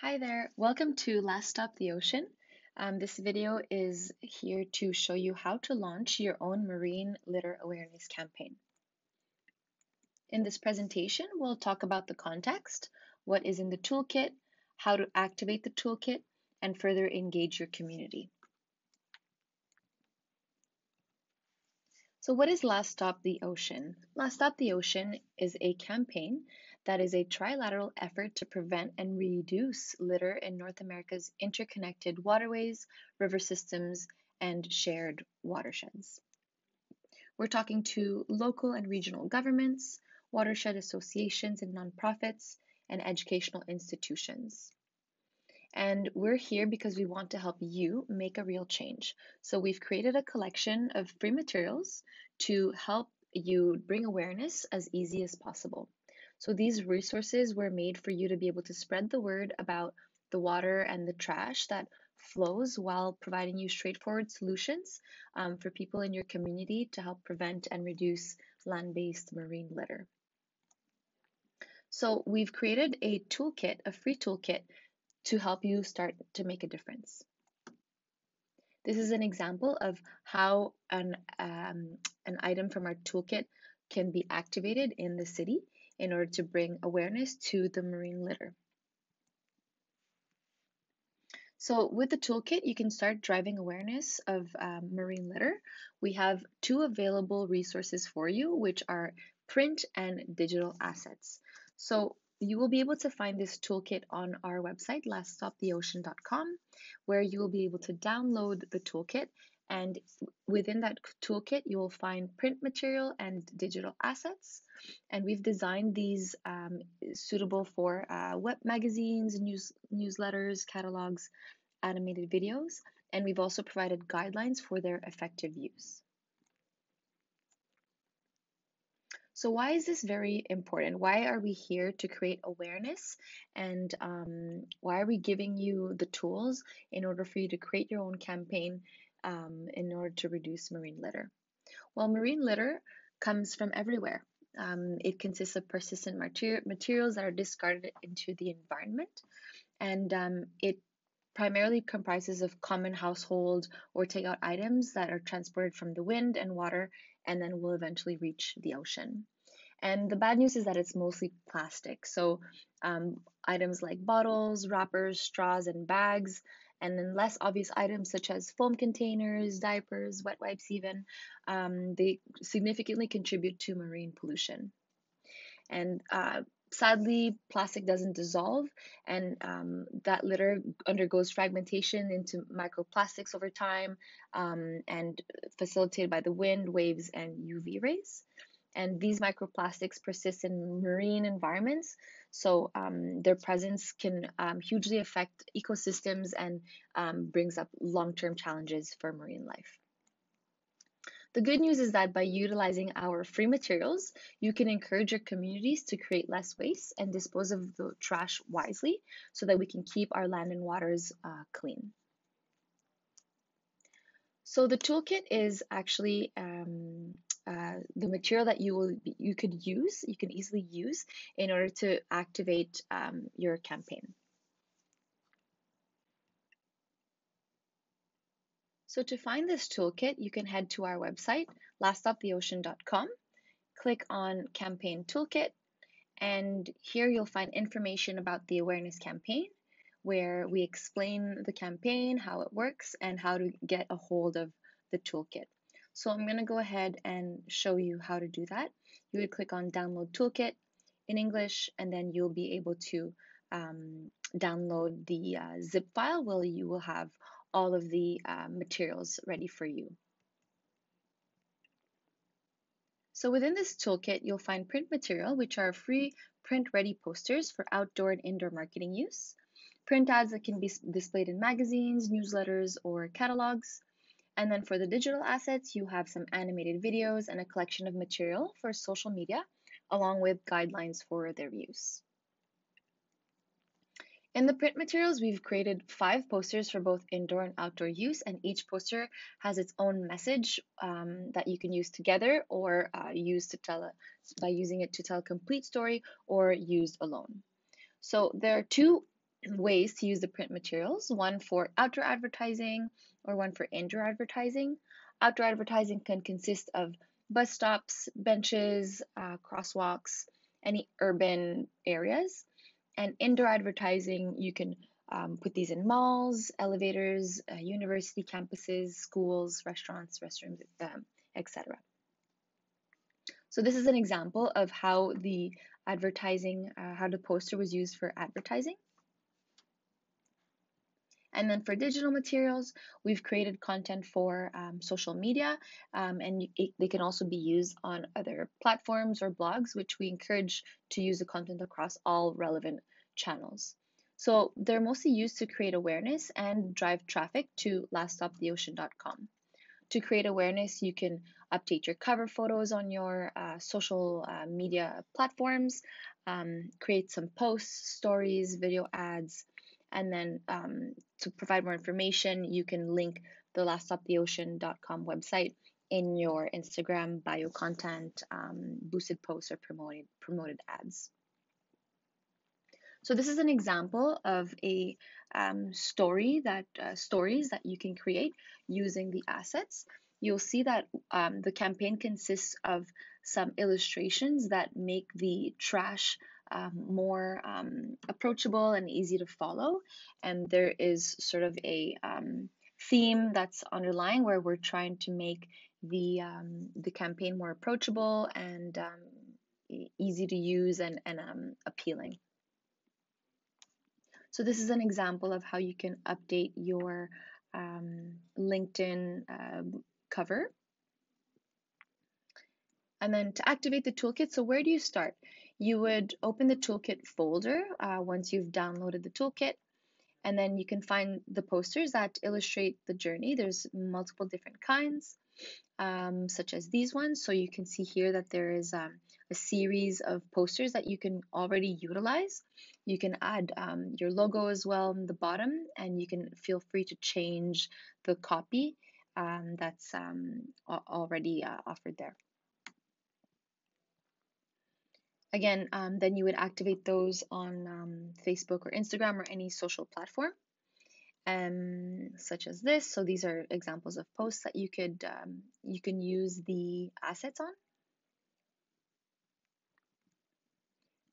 Hi there, welcome to Last Stop the Ocean. This video is here to show you how to launch your own marine litter awareness campaign. In this presentation, we'll talk about the context, what is in the toolkit, how to activate the toolkit, and further engage your community. So what is Last Stop the Ocean? Last Stop the Ocean is a campaign that is a trilateral effort to prevent and reduce litter in North America's interconnected waterways, river systems, and shared watersheds. We're talking to local and regional governments, watershed associations and nonprofits, and educational institutions. And we're here because we want to help you make a real change. So we've created a collection of free materials to help you bring awareness as easy as possible. So these resources were made for you to be able to spread the word about the water and the trash that flows while providing you straightforward solutions for people in your community to help prevent and reduce land-based marine litter. So we've created a toolkit, a free toolkit, to help you start to make a difference. This is an example of how an item from our toolkit can be activated in the city in order to bring awareness to the marine litter. So with the toolkit, you can start driving awareness of marine litter. We have two available resources for you, which are print and digital assets. So you will be able to find this toolkit on our website, laststoptheocean.com, where you will be able to download the toolkit. And within that toolkit, you will find print material and digital assets. And we've designed these suitable for web magazines, newsletters, catalogs, animated videos, and we've also provided guidelines for their effective use. So why is this very important? Why are we here to create awareness? And why are we giving you the tools in order for you to create your own campaign in order to reduce marine litter? Well, marine litter comes from everywhere. It consists of persistent materials that are discarded into the environment, and it primarily comprises of common household or takeout items that are transported from the wind and water and then will eventually reach the ocean. And the bad news is that it's mostly plastic. So items like bottles, wrappers, straws, and bags, and then less obvious items such as foam containers, diapers, wet wipes even, they significantly contribute to marine pollution. And sadly, plastic doesn't dissolve, and that litter undergoes fragmentation into microplastics over time and facilitated by the wind, waves, and UV rays. And these microplastics persist in marine environments, so their presence can hugely affect ecosystems and brings up long-term challenges for marine life. The good news is that by utilizing our free materials, you can encourage your communities to create less waste and dispose of the trash wisely so that we can keep our land and waters clean. So the toolkit is actually the material that you can easily use in order to activate your campaign. So to find this toolkit, you can head to our website, laststoptheocean.com, click on Campaign Toolkit, and here you'll find information about the awareness campaign, where we explain the campaign, how it works, and how to get a hold of the toolkit. So I'm going to go ahead and show you how to do that. You would click on Download Toolkit in English, and then you'll be able to download the zip file where you will have all of the materials ready for you. So within this toolkit, you'll find print material, which are free print-ready posters for outdoor and indoor marketing use, print ads that can be displayed in magazines, newsletters, or catalogs. And then for the digital assets, you have some animated videos and a collection of material for social media, along with guidelines for their use. In the print materials, we've created 5 posters for both indoor and outdoor use, and each poster has its own message that you can use together or use to tell by using it to tell a complete story or used alone. So there are 2 ways to use the print materials, one for outdoor advertising or one for indoor advertising. Outdoor advertising can consist of bus stops, benches, crosswalks, any urban areas. And indoor advertising, you can put these in malls, elevators, university campuses, schools, restaurants, restrooms, etc. So this is an example of how the how the poster was used for advertising. And then for digital materials, we've created content for social media, and they can also be used on other platforms or blogs, which we encourage to use the content across all relevant channels. So they're mostly used to create awareness and drive traffic to laststoptheocean.com. To create awareness, you can update your cover photos on your social media platforms, create some posts, stories, video ads, and then to provide more information, you can link the laststoptheocean.com website in your Instagram bio content, boosted posts, or promoted ads. So this is an example of a stories that you can create using the assets. You'll see that the campaign consists of some illustrations that make the trash more approachable and easy to follow. And there is sort of a theme that's underlying where we're trying to make the campaign more approachable and easy to use and appealing. So this is an example of how you can update your LinkedIn cover. And then to activate the toolkit, so where do you start? You would open the toolkit folder once you've downloaded the toolkit, and then you can find the posters that illustrate the journey. There's multiple different kinds, such as these ones. So you can see here that there is a series of posters that you can already utilize. You can add your logo as well in the bottom, and you can feel free to change the copy that's already offered there. Again, then you would activate those on Facebook or Instagram or any social platform, such as this. So these are examples of posts that you can use the assets on.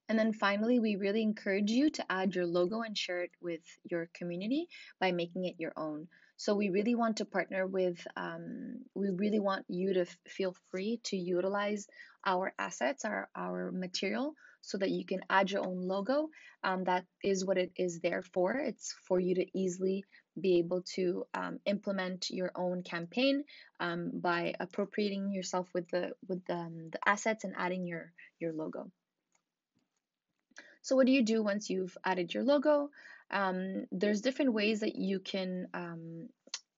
And then finally, we really encourage you to add your logo and share it with your community by making it your own. So we really want to partner with, we really want you to feel free to utilize our assets, our material, so that you can add your own logo. That is what it is there for. It's for you to easily be able to implement your own campaign by appropriating yourself with the assets and adding your logo. So what do you do once you've added your logo? There's different ways that you can,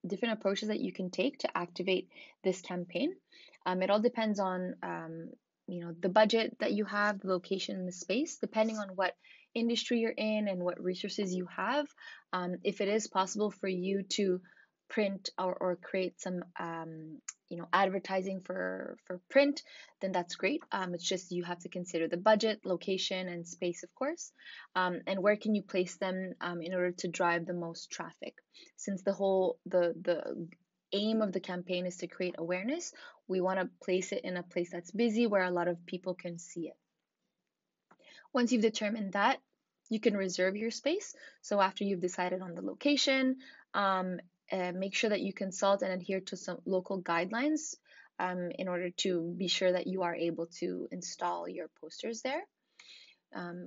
different approaches that you can take to activate this campaign. It all depends on, the budget that you have, the location, and the space, depending on what industry you're in and what resources you have. If it is possible for you to print or create some advertising for print, then that's great. It's just you have to consider the budget, location, and space, of course, and where can you place them in order to drive the most traffic. Since the aim of the campaign is to create awareness, we want to place it in a place that's busy where a lot of people can see it. Once you've determined that, you can reserve your space. So after you've decided on the location, make sure that you consult and adhere to some local guidelines in order to be sure that you are able to install your posters there.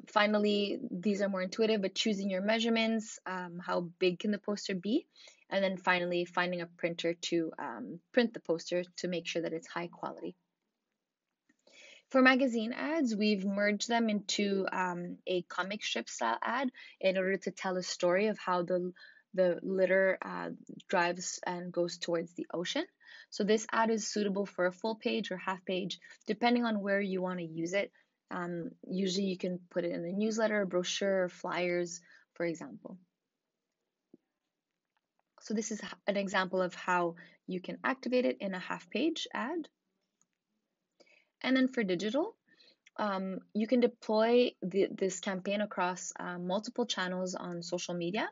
Finally, these are more intuitive, but choosing your measurements, how big can the poster be? And then finally, finding a printer to print the poster to make sure that it's high quality. For magazine ads, we've merged them into a comic strip style ad in order to tell a story of how the litter drives and goes towards the ocean. So this ad is suitable for a full page or half page, depending on where you want to use it. Usually you can put it in a newsletter, a brochure, or flyers, for example. So this is an example of how you can activate it in a half page ad. And then for digital, you can deploy this campaign across multiple channels on social media.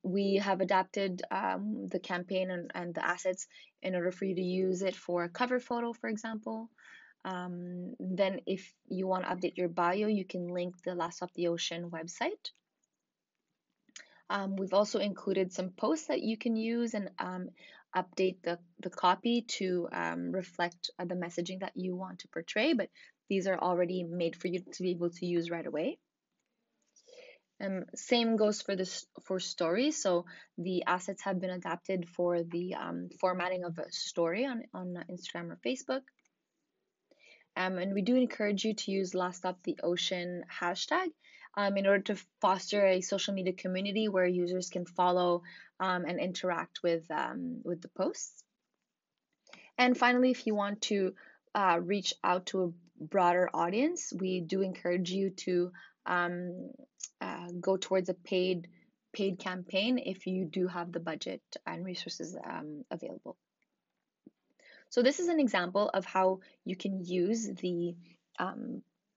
We have adapted the campaign and the assets in order for you to use it for a cover photo, for example. Then, if you want to update your bio, you can link the Last Stop the Ocean website. We've also included some posts that you can use and update the copy to reflect the messaging that you want to portray, but these are already made for you to be able to use right away. Same goes for this for stories. So the assets have been adapted for the formatting of a story on Instagram or Facebook. And we do encourage you to use Last Stop the Ocean hashtag in order to foster a social media community where users can follow and interact with the posts. And finally, if you want to reach out to a broader audience, we do encourage you to um, go towards a paid campaign if you do have the budget and resources available. So this is an example of how you can use the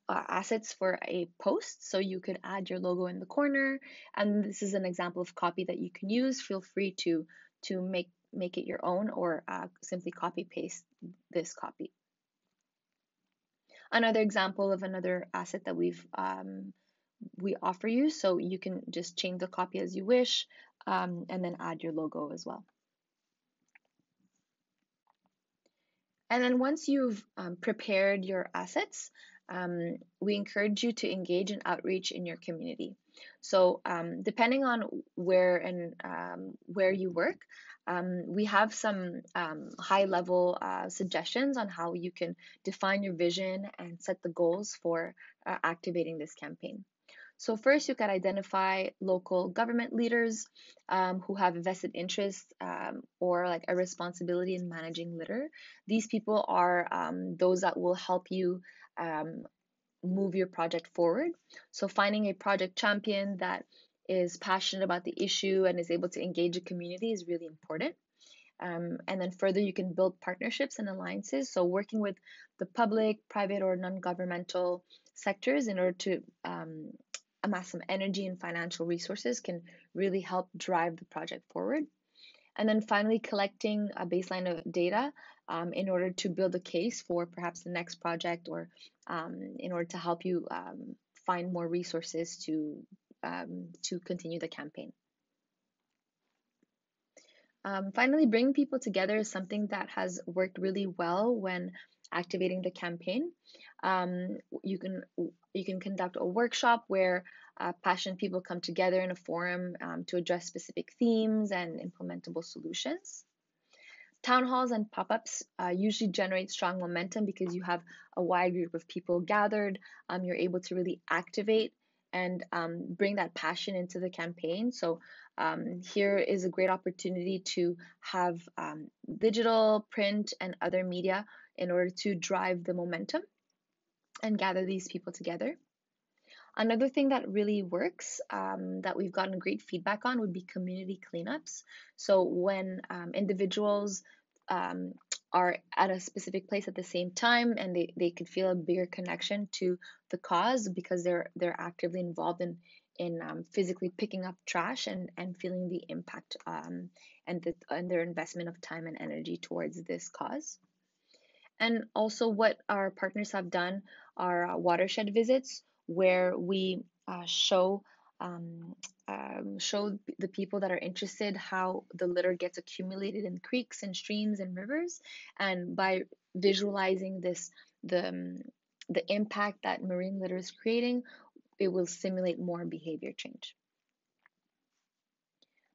assets for a post. So you could add your logo in the corner, and this is an example of copy that you can use. Feel free to make it your own, or simply copy paste this copy. Another example of another asset that we offer you, so you can just change the copy as you wish, and then add your logo as well. And then once you've prepared your assets, we encourage you to engage in outreach in your community. So depending on where you work, we have some high level suggestions on how you can define your vision and set the goals for activating this campaign. So first, you can identify local government leaders who have a vested interest or like a responsibility in managing litter. These people are those that will help you move your project forward. So finding a project champion that is passionate about the issue and is able to engage the community is really important. And then further, you can build partnerships and alliances. So working with the public, private, or non-governmental sectors in order to amass some energy and financial resources can really help drive the project forward. And then finally, collecting a baseline of data in order to build a case for perhaps the next project, or in order to help you find more resources to continue the campaign. Finally, bringing people together is something that has worked really well when activating the campaign. You can conduct a workshop where passionate people come together in a forum to address specific themes and implementable solutions. Town halls and pop-ups usually generate strong momentum because you have a wide group of people gathered. You're able to really activate and bring that passion into the campaign. So here is a great opportunity to have digital, print, and other media in order to drive the momentum and gather these people together. Another thing that really works that we've gotten great feedback on would be community cleanups. So when individuals are at a specific place at the same time, and they could feel a bigger connection to the cause because they're actively involved in physically picking up trash and feeling the impact and their investment of time and energy towards this cause. And also, what our partners have done are watershed visits where we show the people that are interested how the litter gets accumulated in creeks and streams and rivers, and by visualizing the impact that marine litter is creating, it will simulate more behavior change.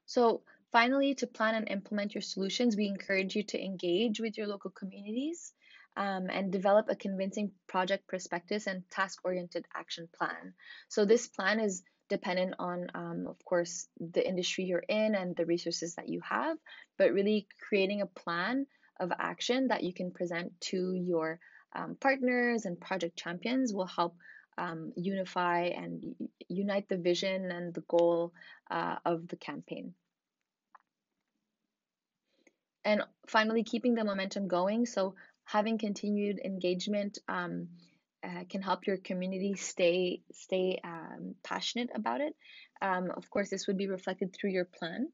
So finally, to plan and implement your solutions, we encourage you to engage with your local communities and develop a convincing project prospectus and task-oriented action plan. So this plan is dependent on, of course, the industry you're in and the resources that you have, but really creating a plan of action that you can present to your partners and project champions will help unify and unite the vision and the goal of the campaign. And finally, keeping the momentum going. So having continued engagement can help your community stay passionate about it. Of course, this would be reflected through your plan,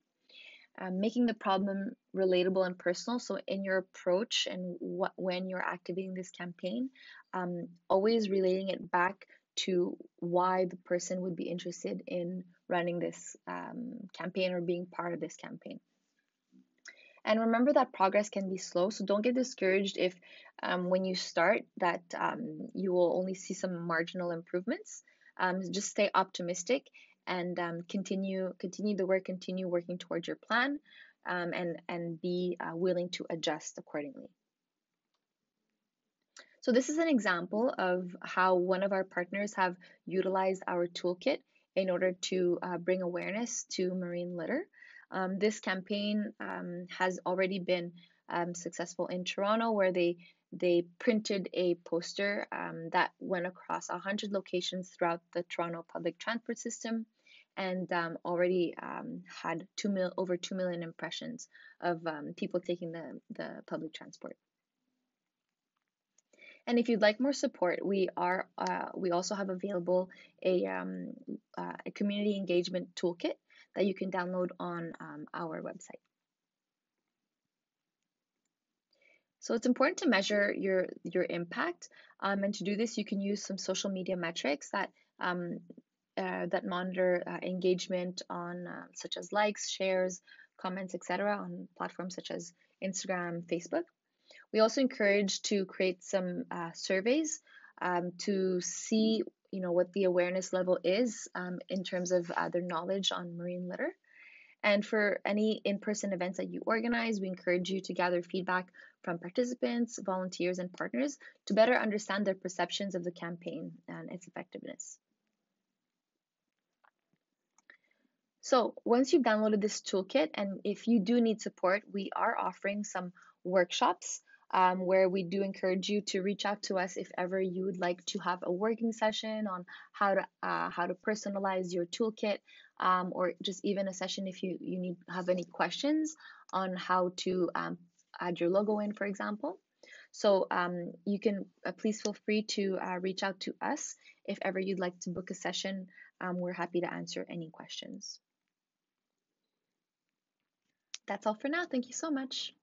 making the problem relatable and personal. So in your approach and when you're activating this campaign, always relating it back to why the person would be interested in running this campaign or being part of this campaign. And remember that progress can be slow, so don't get discouraged if when you start that you will only see some marginal improvements. Just stay optimistic and continue the work, continue working towards your plan, and be willing to adjust accordingly. So this is an example of how one of our partners have utilized our toolkit in order to bring awareness to marine litter. This campaign has already been successful in Toronto, where they printed a poster that went across 100 locations throughout the Toronto public transport system, and already had over 2 million impressions of people taking the public transport. And if you'd like more support, we also have available a community engagement toolkit that you can download on our website. So it's important to measure your impact, and to do this, you can use some social media metrics that monitor engagement on such as likes, shares, comments, etc. on platforms such as Instagram, Facebook. We also encourage to create some surveys to see, what the awareness level is in terms of their knowledge on marine litter. And for any in-person events that you organize, we encourage you to gather feedback from participants, volunteers, and partners to better understand their perceptions of the campaign and its effectiveness. So once you've downloaded this toolkit, and if you do need support, we are offering some workshops where we do encourage you to reach out to us if ever you would like to have a working session on how to personalize your toolkit, or just even a session if you have any questions on how to add your logo in, for example. So you can please feel free to reach out to us if ever you'd like to book a session. We're happy to answer any questions. That's all for now. Thank you so much.